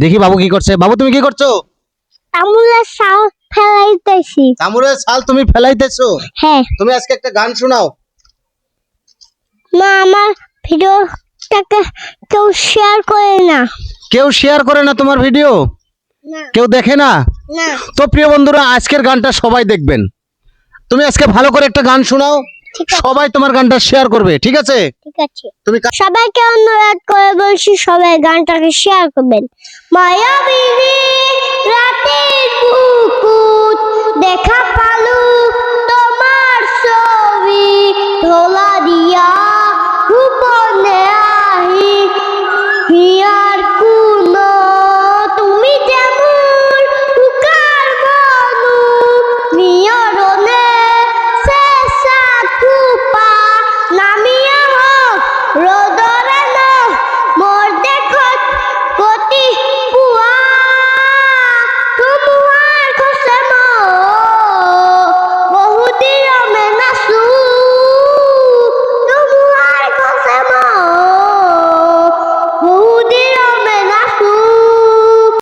দেখি বাবু কি করছে। বাবু তুমি কি করছো? তামুলের শাল ফেলাইতেছি। তামুলের ছাল তুমি ফেলাইতেছো? হ্যাঁ। তুমি আজকে একটা গান শোনাও। মা, আমার ভিডিওটাকে কেউ শেয়ার করে না। কেউ শেয়ার করে না তোমার ভিডিও? না কেউ দেখে না? না। তো প্রিয় বন্ধুরা, আজকের গানটা সবাই দেখবেন। তুমি আজকে ভালো করে একটা গান শোনাও, ঠিক আছে, সবাই তোমার গানটা শেয়ার করবে, ঠিক আছে? ঠিক আছে। তুমি সবাইকে অনুরোধ করে বলছি, সবাই গানটাকে শেয়ার করবেন। মায়াবিনী রাতের বুকুত দেখা পালু তোমার ছবি, ধোলা